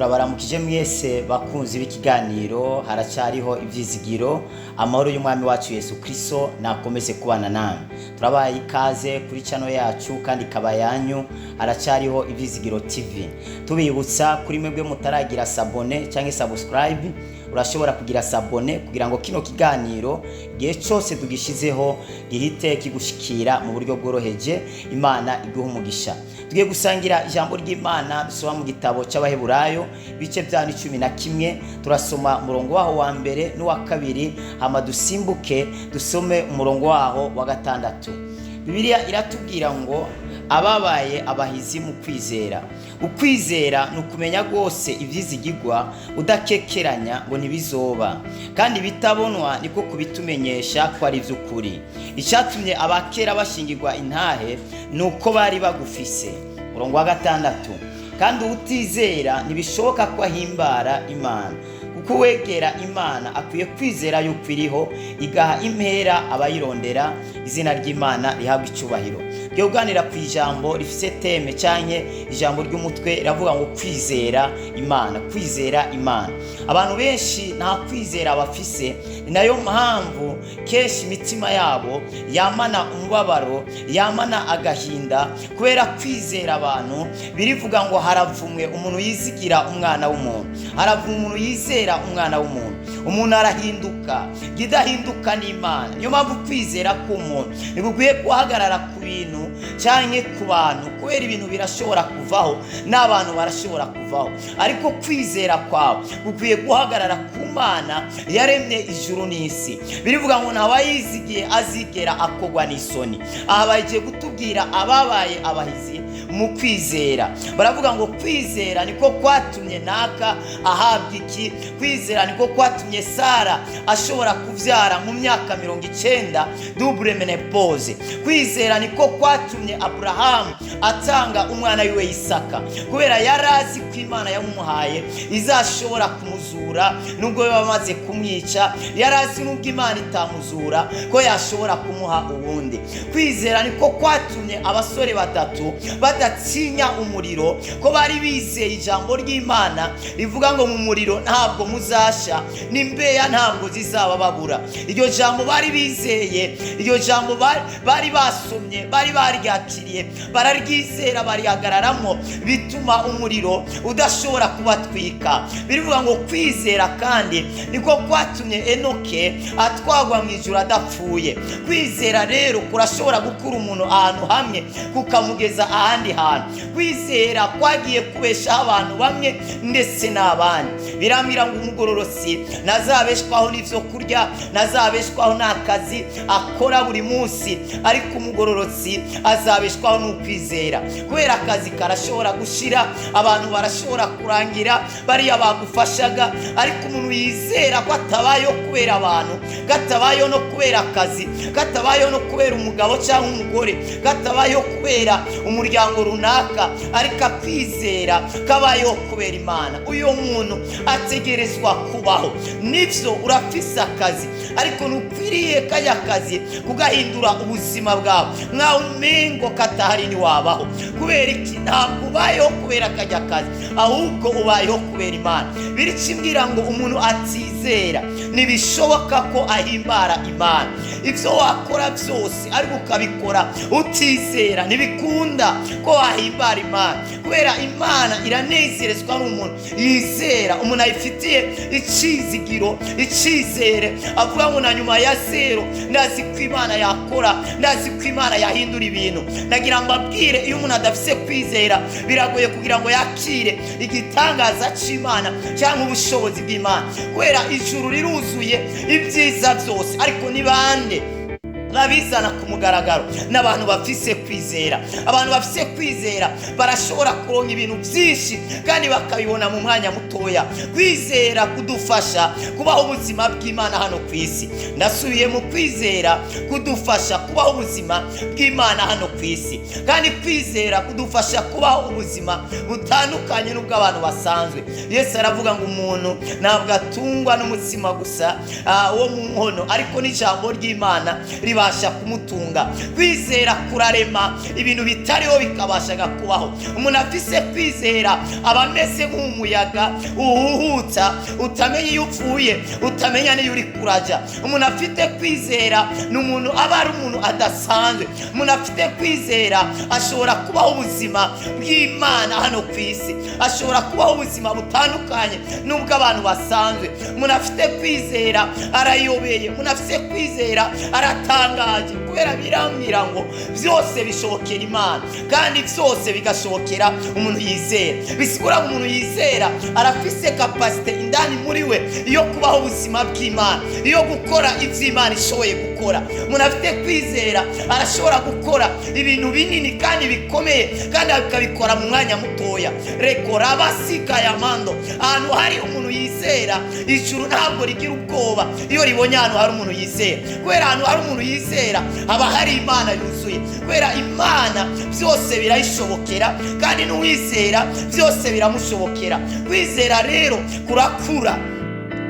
turabaramukije mwese bakunzi b'ikiganiro haracyariho ivyizigiro. Amahoro y'umwami wacu Yesu Kristo nakomeze kubana namwe. Turabaye ikaze kuri channel yacu kandi kabayanyu haracyariho ivyizigiro TV. Tubibutsa kuri mwebwe mutaragira sabone cyangwa subscribe, urashobora kugira sabone kugira ngo kino kiganiro gihe cyose tugishizeho gihite kigushikira mu buryo bworoheje. Imana iguha umugisha. Tugiye gusangira ijambo ry'Imana dusoma mu gitabo cy'Abaheburayo bice bya 11. Turasoma umurongo waho wa mbere n'uwa kabiri, hama dusimbuke dusome umurongo waho wa gatandatu. Bibiliya iratubwira ngo ababaye abahizi mu kwizera. Ukwizera nukumenya gose ivyizigirwa udakekeranya ngo ntibizoba, kandi bitabonwa niko kubitumenyesha ko ari vy'ukuri. Icyatumye abakera bashingirwa intahe nuko bari bagufise. Umurongo wa gatandatu, kandi utizera ntibishoboka ko ahimbara Imana, kuko wegera Imana akwiye kwizera yuko iriho, igaha impera abayirondera. Izina ry'Imana rihabwa icyubahiro. Tuganira ku ijambo rifise teme cyanye ijambo ry'umutwe riravuga ngo kwizera Imana, kwizera Imana. Abantu benshi nta kwizera bafise, ni nayo mpamvu kenshi imitima yabo yamana umubabaro, yamana agahinda, kubera kwizera abantu birivuga ngo haravumwe umuntu yizigira umwana w'umuntu, haravumwe umuntu yizera umwana w'umuntu. Umuntu arahinduka, gidahinduka n'Imana. Niyo mpamvu kwizera k'umuntu ntibukwiye guhagarara ku bintu cyane ku bantu, kubera ibintu birashobora kuvaho n'abantu barashobora kuvaho, ariko kwizera kwawe gukwiye guhagarara ku Mana yaremye ijuru n'isi. Birivuga ngo ntawayizigiye azigera akogwa n'isoni. Aha bagiye kutubwira ababaye abahizi mu kwizera. Baravuga ngo kwizera niko kwatumye naka ahabwa iki? Kwizera niko kwatumye Sara ashobora kuvyara mu myaka 90 double menopause. Kwizera niko kwatumye Abraham atanga umwana wiwe Isaka, kubera yarazi ko Imana yamumuhaye izashobora kumuzura nubwo bamaze kumwica. Yarazi nubwo Imana itamuzura ko yashobora kumuha uwundi. Kwizera niko kwatumye abasore batatu badatsinya umuriro, ko bari bizeye ijambo ry'Imana rivuga ngo mu muriro ntabwo muzasha, n'imbeya ntabwo zizaba babura. Iryo jambo bari bizeye, iryo jambo bari basomye, bari baryakiriye, bararyizera, barihagararamo, bituma umuriro udashobora kubatwika. Birivuga ngo kwizera kandi niko kwatumye Enoke atwagwa mu ijuru adapfuye. Kwizera rero kurashobora gukura umuntu ahantu hamwe kukamugeza ahandi hantu. Kwizera kwagiye kubeshaho abantu bamwe ndetse n'abandi. Birambira ngo umugororosi nazabeshwaho n'ivyo kurya, nazabeshwaho n'akazi akora buri munsi, ariko umugororosi azabeshwaho n'ukwizera. Kubera akazi karashobora gushira, abantu barashobora kurangira bariya bagufashaga, ariko umuntu yizera ko atabayo kubera abantu, gatabayo no kubera akazi, gatabayo no kubera umugabo cyangwa umugore, gatabayo kubera umuryango runaka, ariko kwizera kabayo kubera Imana. Uyo muntu ategerezwa kubaho. Nivyo urafise akazi, ariko nukwiriye kajya akazi kugahindura ubuzima bwawe nkaho umengo katahari ni wabaho. Kubera iki? Ntabwo ubayeho kubera kajya akazi, ahubwo ubayeho kubera Imana. Birikimbwira ngo umuntu atizera ntibishoboka ko ahimbara Imana. Ivyo wakora byose ariko ukabikora utizera ntibikunda ko ahimbara Imana, kubera Imana iranezerezwa n'umuntu yizera, umuntu ayifitiye icizigiro, icizere, avuga ngo na nyuma ya zero ndazi ko Imana yakora, ndazi ko Imana yahindura ibintu. Nagira ngo abwire, iyo umuntu adafise kwizera biragoye kugira ngo yakire igitangaza c'Imana cyangwa ubushobozi bw'Imana, kubera ijuru riruzuye ibyiza byose, ariko ni bande babizana ku mugaragaro? N'abantu bafise kwizera. Abantu bafise kwizera barashobora kuronka ibintu byinshi kandi bakabibona mu mwanya mutoya. Kwizera kudufasha kubaho ubuzima bw'Imana hano ku isi. Ndasubiye mu kwizera kudufasha kubaho ubuzima bw'Imana hano ku isi, kandi kwizera kudufasha kubaho ubuzima butandukanye n'ubwo abantu basanzwe. Yesu aravuga ngo umuntu ntabwo atungwa n'umutsima gusa wo mu nkono, ariko n'ijambo ry'Imana riba bibasha kumutunga. Kwizera kurarema ibintu bitariho bikabashaga kubaho. Umuntu afise kwizera aba ameze nk'umuyaga uhuhutsa, utamenya iyo upfuye, utamenya n'iyo uri kuraja. Umuntu afite kwizera ni umuntu aba ari umuntu adasanzwe. Umuntu afite kwizera ashobora kubaho ubuzima bw'Imana hano ku isi, ashobora kubaho ubuzima butandukanye n'ubwo abantu basanzwe. Umuntu afite kwizera arayobeye, umuntu afite kwizera aratangaje, kubera birambwira ngo byose bishobokera Imana kandi byose bigashobokera umuntu yizera. Bisigura umuntu yizera arafise kapasite indani muri we iyo kubaho ubuzima bw'Imana, iyo gukora ibyo Imana ishoboye gukora. Umuntu afite kwizera arashobora gukora ibintu binini kandi bikomeye kandi akabikora mu mwanya mutoya. Rekora abasigaye amando. Ahantu hari umuntu yizera, ijuru ntabwo rigira ubwoba iyo ribonye ahantu hari umuntu yizera, kubera ahantu hari umuntu yizera haba hari Imana yuzuye, kubera Imana byose birayishobokera kandi n'uwizera byose biramushobokera. Kwizera rero kurakura.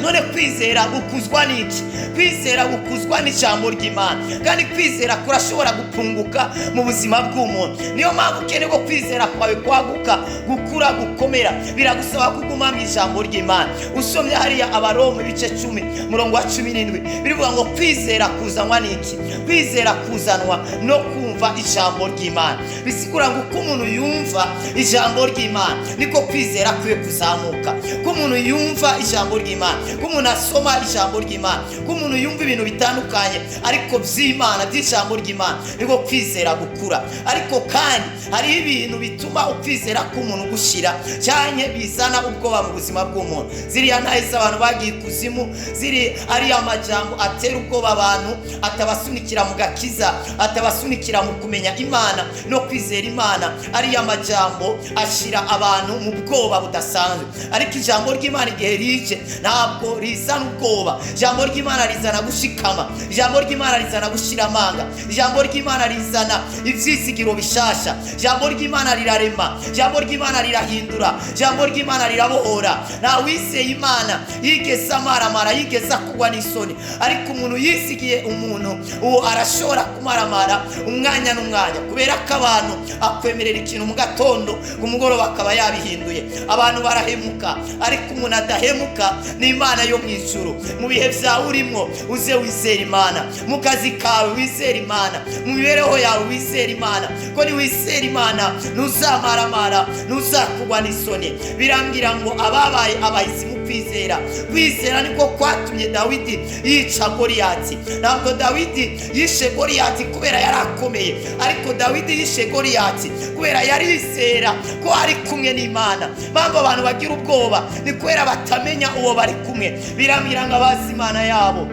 None kwizera gukuzwa n'iki? Kwizera gukuzwa n'ijambo ry'Imana, kandi kwizera kurashobora gupunguka mu buzima bw'umuntu. Niyo mpamvu ukeneye ko kwizera kwawe kwaguka, gukura, gukomera, biragusaba kuguma mu ijambo ry'Imana. Usomye hariya Abaroma ibice 10 murongo wa 17 birivuga ngo kwizera kuzanwa n'iki? Kwizera kuzanwa no kumva ijambo ry'Imana. Bisigura ngo uko umuntu yumva ijambo ry'Imana niko kwizera kwiye kuzamuka. Ko umuntu yumva ijambo ry'Imana, ko umuntu asoma ijambo ry'Imana, ko umuntu yumva ibintu bitandukanye ariko by'Imana, by'ijambo ry'Imana, niko kwizera gukura. Ariko kandi hari ibintu bituma ukwizera k'umuntu gushira cyane bizana ubwoba mu buzima bw'umuntu. Ziriya ntahise abantu bagiye kuzimu, ziri ari amajambo atera ubwoba abantu, atabasunikira mu gakiza, atabasunikira mu kumenya Imana no kwizera Imana. Ari amajambo ashira abantu mu bwoba budasanzwe. Ariko ijambo ry'Imana igihe rije ntabwo rizana ubwoba. Ijambo ry'Imana rizana gushikama, ijambo ry'Imana rizana gushira amanga, ijambo ry'Imana rizana ivyizigiro bishasha, ijambo ry'Imana rirarema, ijambo ry'Imana rirahindura, ijambo ry'Imana rirabohora. Nta wizeye Imana yigeze amaramara, yigeze kugwa n'isoni. Ariko umuntu yisigiye umuntu uwo arashobora kumaramara umwanya n'umwanya, kubera ko abantu akwemerera ikintu mu gatondo, ku mugoroba akaba yabihinduye. Abantu barahemuka, ariko umuntu adahemuka ni Imana yo mu ijuru. Mu bihe byawe urimo uze wizera Imana, mu kazi kawe wizera Imana, mu mibereho yawe wizera Imana. Ko ni wizera Imana ntuzamaramara, ntuzakugwa n'isoni. Birambwira ngo ababaye abahizi mu kwizera. Kwizera niko kwatumye Dawidi yica Goliyati. Ntabwo Dawidi yishe Goliyati kubera yari akomeye, ariko Dawidi yishe Goliyati kubera yari yizera ko ari kumwe n'Imana. Mpamvu abantu bagira ubwoba ni kubera batamenya uwo bari kumwe. Birambwira ngo abazi Imana yabo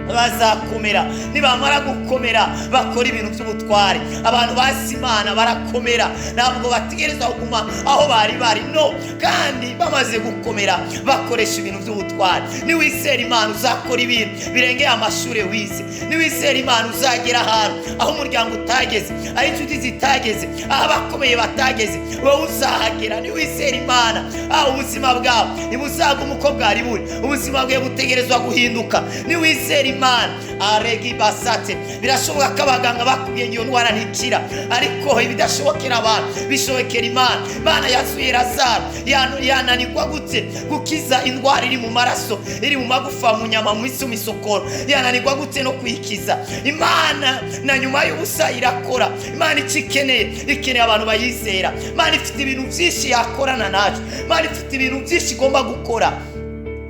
bazakomera. Nibamara gukomera bakora ibintu by'ubutware. Abantu bazi Imana barakomera, ntabwo bategereza kuguma aho bari no, kandi bamaze gukomera bakoresha ibintu by'ubutware. Ni wizera Imana uzakora ibintu birengeye amashuri wize. Ni wizera Imana uzagera ahantu aho umuryango utageze, aho inshuti zitageze, aho abakomeye batageze, wowe uzahagera. Ni wizera Imana ubuzima bwawe ntibuzaguma uko bwari buri, ubuzima bwawe butegerezwa guhinduka. Ni wizera Imana aregi basate. Birashoboka ko abaganga bakubwiye iyo ndwara ntikira, ariko ibidashobokera abantu bishobokera Imana. Imana yasuye Lazaro, yananirwa gute gukiza indwara iri mu maraso, iri mu magufa, mu nyama, mu isi, mu isokoro? Yananirwa gute no kuyikiza? Imana na nyuma y'ubusa irakora. Imana ikeneye abantu bayizera. Imana ifite ibintu byinshi yakorana nacu, Imana ifite ibintu byinshi igomba gukora.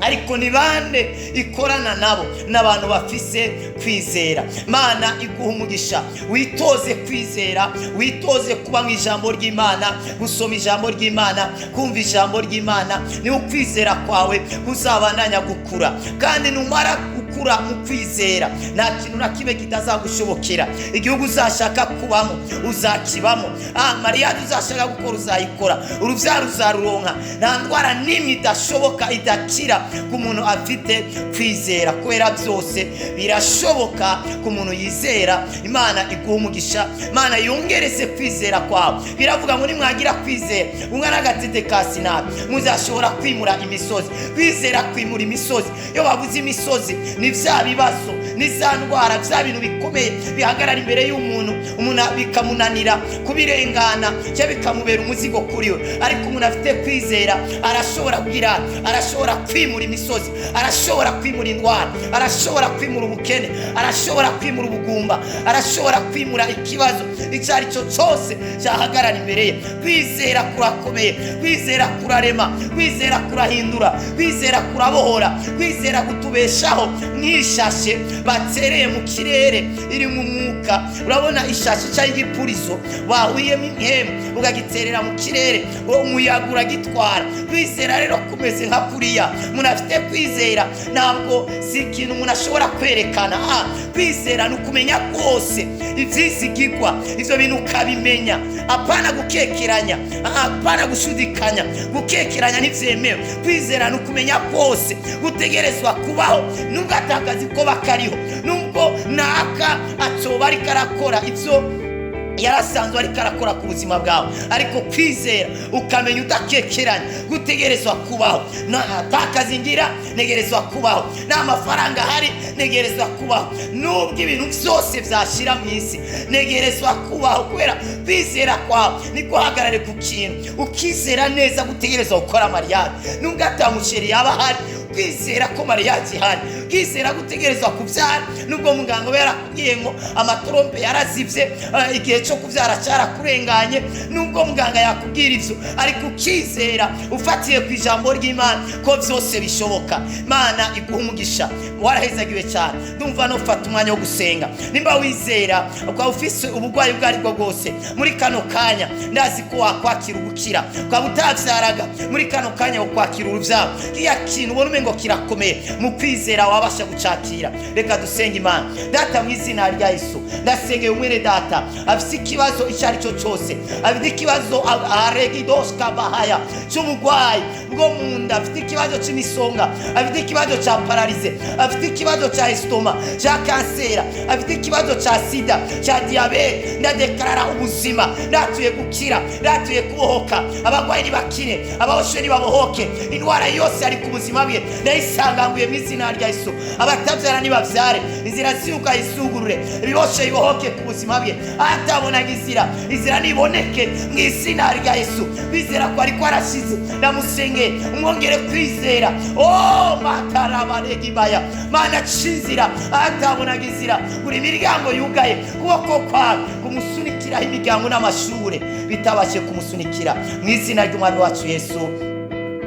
Ariko ni bande ikorana nabo? N'abantu bafise kwizera. Mana iguha umugisha, witoze kwizera, witoze kuba mu ijambo ry'Imana, gusoma ijambo ry'Imana, kumva ijambo ry'Imana. Ni ukwizera kwawe kuzabandanya gukura, kandi numara gukura mu kwizera nta kintu na kimwe kitazagushobokera. Igihugu uzashaka kubamo uzakibamo, mariya uzashaka gukora uzayikora, urubyaro uzaruronka. Nta ndwara n'imwe idashoboka idakira ku muntu afite kwizera, kubera byose birashoboka ku muntu yizera. Imana iguha umugisha, Imana yongereze kwizera kwawe. Biravuga ngo nimwagira kwizera ungana agatete ka Sinapi muzashobora kwimura imisozi. Kwizera kwimura imisozi. Iyo bavuze imisozi ni vya bibazo, ni za ndwara, vya bintu bikomeye bihagarara imbere y'umuntu, umuntu bikamunanira kubirengana cyangwa bikamubera umuzigo kuri we. Ariko umuntu afite kwizera arashobora kwimura imisozi, arashobora kwimura indwara, arashobora kwimura ubukene, arashobora kwimura ubugumba, arashobora kwimura ikibazo icyo ari cyo cyose cyahagarara imbere ye. Kwizera kurakomeye, kwizera kurarema, kwizera kurahindura, kwizera kurabohora, kwizera gutubeshaho nk'ishashe batereye mu kirere iri mu mwuka. Urabona ishashe cyangwa igipurizo bahuyemo impemu ugagiterera mu kirere, umuyaga uragitwara. Kwizera rero kumeze nka kuriya. Umuntu afite kwizera ntabwo si ikintu umuntu ashobora kwerekana. Kwizera ni ukumenya rwose ibyizigirwa, ibyo bintu ukabimenya, apana gukekeranya, apana gushudikanya. Gukekeranya ntibyemewe. Kwizera ni ukumenya rwose gutegerezwa kubaho nubwo atakazi ko bakariho, nubwo naka atoba ariko arakora ibyo yarasanzwe ariko arakora ku buzima bwawe. Ariko kwizera ukamenya udakekeranya, gutegerezwa kubaho. Atakazi ngira negerezwa kubaho, nta mafaranga hari negerezwa kubaho, nubwo ibintu byose byashira mu isi negerezwa kubaho. Kubera kwizera kwawe ni guhagarare ku kintu, ukizera neza gutegerezwa gukora mariage nubwo atamusheri yaba hari. Kwizera ko mariage ihari, kwizera gutegerezwa kubyara nubwo muganga we yarakubwiye ngo amatrompe yarazibye, igihe cyo kubyara cyarakurenganye, nubwo muganga yakubwira ibyo. Ariko ukizera ufatiye ku ijambo ry'Imana ko byose bishoboka. Imana iguha umugisha, warahezagiwe cyane. Ndumva no fata umwanya wo gusenga. Nimba wizera ukaba ufise ubugwayi ubwo aribwo bwose, muri kano kanya ndazi ko wakwakira ubukira. Ukaba utabyaraga, muri kano kanya wakwakira urubyaro. Kiya kintu ubona ngo kirakomeye, mu kwizera wabasha gucakira. Reka dusenge. Imana data, mu izina rya Yesu ndasengeye umwere data afite ikibazo icyo ari cyo cyose, afite ikibazo aregidoska bahaya cy'ubugwayi bwo mu nda, afite ikibazo cy'imisonga, afite ikibazo cya paralize, afite ikibazo cya estoma, cya kansera, afite ikibazo cya sida, cya diabete. Ndadekarara ubuzima, ndatuye gukira, ndatuye kubohoka. Abagwayi bakire, abahoshwe babohoke. Indwara yose ari ku buzima bwe ndayisanganguye mu izina rya Yesu. Abatabyara nibabyare, inzira ziruka isugurure, ibiboshe bibohoke ku buzima bwe. Atabonaga inzira niboneke mu izina rya Yesu. Bizera ko ariko arashize, ndamusenge umwongere kwizera. Matarabaregibaya, Mana cizira atabonaga inzira, buri miryango yugaye kuboko kwawe kumusunikiraho imiryango n'amashure bitabashe kumusunikira mu izina ry'umwami wacu Yesu.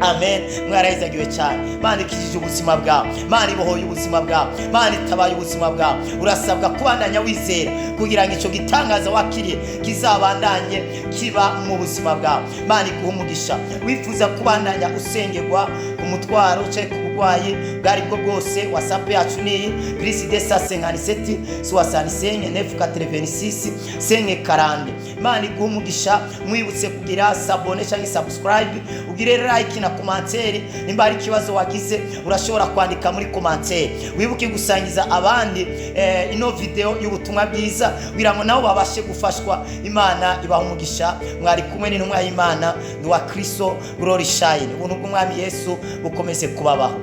Amen. Mwarahizagiwe cyane. Mana ikijije ubuzima bwawe, Mana ibohoye ubuzima bwawe, Mana itabaye ubuzima bwawe. Urasabwa kubandanya wizera kugira ngo icyo gitangaza wakiriye kizabandanye kiba mu buzima bwawe. Mana iguha umugisha. Wifuza kubandanya usengerwa umutwaro cyo kubugwayi bwari bwo bwose, WhatsApp yacu ni +257 65 986 540. Mana iguha umugisha. Mwibutse kugira sabone cyangwa subscribe, ugire like na commentaire. Nimba ari kibazo wagize urashobora kwandika muri commentaire. Wibuke gusangiza abandi ino video y'ubutumwa bwiza kugira ngo nabo babashe gufashwa. Imana ibaha umugisha. Mwari kumwe n'intumwa y'Imana ni wa Kristo Glory Shine. Ubuntu bw'Umwami Yesu bukomeze kubabaho.